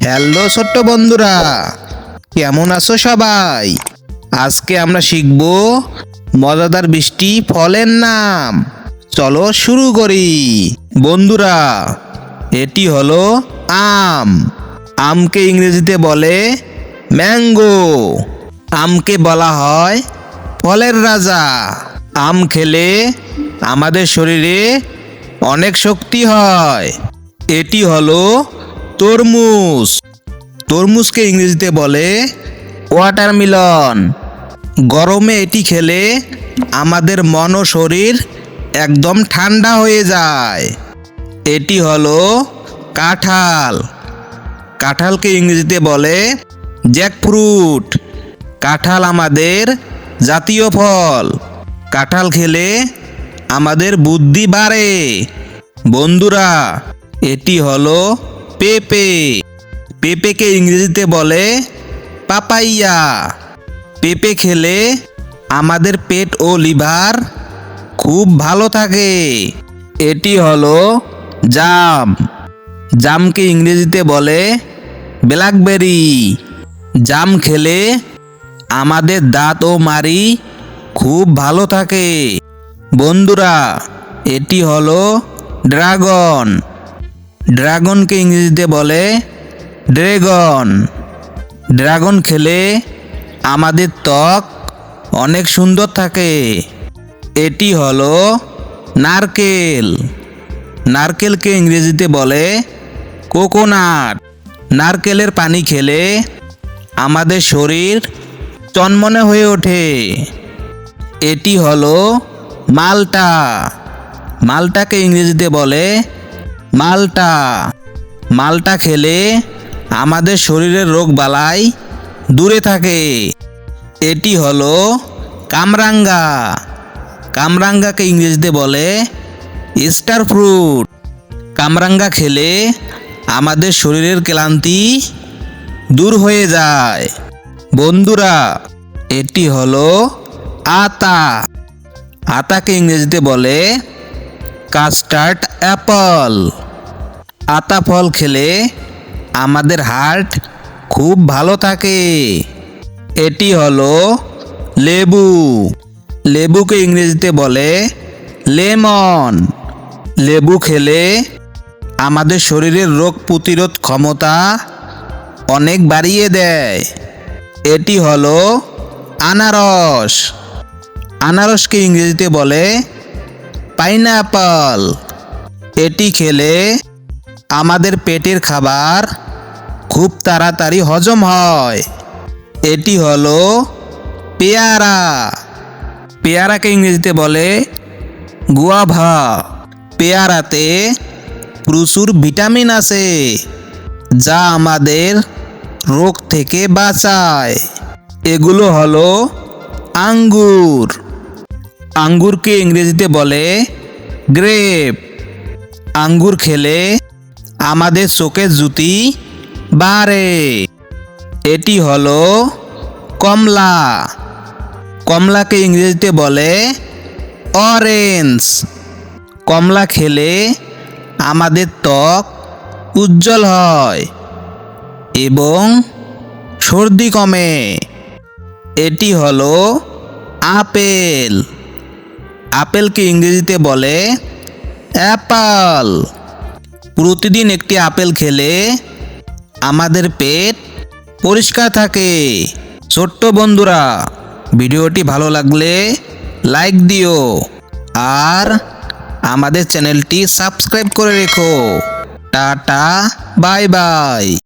Hello ছোট্ট বন্ধুরা, কেমন আছো সবাই? আজকে আমরা শিখব মজাদার 20টি ফলের নাম। চলো শুরু করি। বন্ধুরা, এটি হলো আম। আমকে ইংরেজিতে বলে ম্যাঙ্গো। আমকে বলা হয় ফলের রাজা। আম খেলে আমাদের শরীরে অনেক শক্তি হয়। এটি হলো তরমুজ। তরমুজকে ইংরেজিতে বলে ওয়াটারমেলন। গরমে এটি খেলে আমাদের মন ও শরীর একদম ঠান্ডা হয়ে যায়। এটি হলো কাঁঠাল। কাঁঠালকে ইংরেজিতে বলে জ্যাকফ্রুট। কাঁঠাল আমাদের জাতীয় ফল। কাঁঠাল খেলে আমাদের বুদ্ধি বাড়ে। বন্ধুরা, এটি হলো পেঁপে। পেঁপেকে ইংরেজিতে বলে পাপাইয়া। পেঁপে খেলে আমাদের পেট ও লিভার খুব ভালো থাকে। এটি হলো জাম। জামকে ইংরেজিতে বলে ব্ল্যাকবেরি। জাম খেলে আমাদের দাঁত ও মাড়ি খুব ভালো থাকে। বন্ধুরা, এটি হলো ড্রাগন। ড্রাগনকে ইংরেজিতে বলে ড্রাগন। ড্রাগন খেলে আমাদের ত্বক অনেক সুন্দর থাকে। এটি হলো নারকেল। নারকেলকে ইংরেজিতে বলে কোকোনাট। নারকেলের পানি খেলে আমাদের শরীর চনমনে হয়ে ওঠে। এটি হলো মাল্টা। মাল্টাকে ইংরেজিতে বলে মাল্টা। মাল্টা খেলে আমাদের শরীরের রোগ বালাই দূরে থাকে। এটি হলো কামরাঙ্গা। কামরাঙ্গাকে ইংরেজিতে বলে স্টার ফ্রুট। কামরাঙ্গা খেলে আমাদের শরীরের ক্লান্তি দূর হয়ে যায়। বন্ধুরা, এটি হলো আতা। আতাকে ইংরেজিতে বলে কাস্টার্ড অ্যাপল। আতা ফল খেলে আমাদের হার্ট খুব ভালো থাকে। এটি হলো লেবু। লেবুকে ইংরেজিতে বলে লেমন। লেবু খেলে আমাদের শরীরের রোগ প্রতিরোধ ক্ষমতা অনেক বাড়িয়ে দেয়। এটি হলো আনারস। আনারসকে ইংরেজিতে বলে পাইনঅ্যাপল। এটি খেলে আমাদের পেটের খাবার খুব তাড়াতাড়ি হজম হয়। এটি হলো পেয়ারা। পেয়ারাকে ইংরেজিতে বলে গুয়াভা। পেয়ারাতে প্রচুর ভিটামিন আছে, যা আমাদের রোগ থেকে বাঁচায়। এগুলো হলো আঙ্গুর। আঙ্গুরকে ইংরেজিতে বলে গ্রেপ। আঙ্গুর খেলে আমাদের চোখের জ্যোতি বাড়ে। এটি হলো কমলা। কমলাকে ইংরেজিতে বলে অরেঞ্জ। কমলা খেলে আমাদের ত্বক উজ্জ্বল হয় এবং সর্দি কমে। এটি হলো আপেল। আপেলকে ইংরেজিতে বলে অ্যাপল। প্রতিদিন একটি আপেল খেলে আমাদের পেট পরিষ্কার থাকে। ছোট্ট বন্ধুরা, ভিডিওটি ভালো লাগলে লাইক দিও আর আমাদের চ্যানেলটি সাবস্ক্রাইব করে রেখো। Tata, bye bye.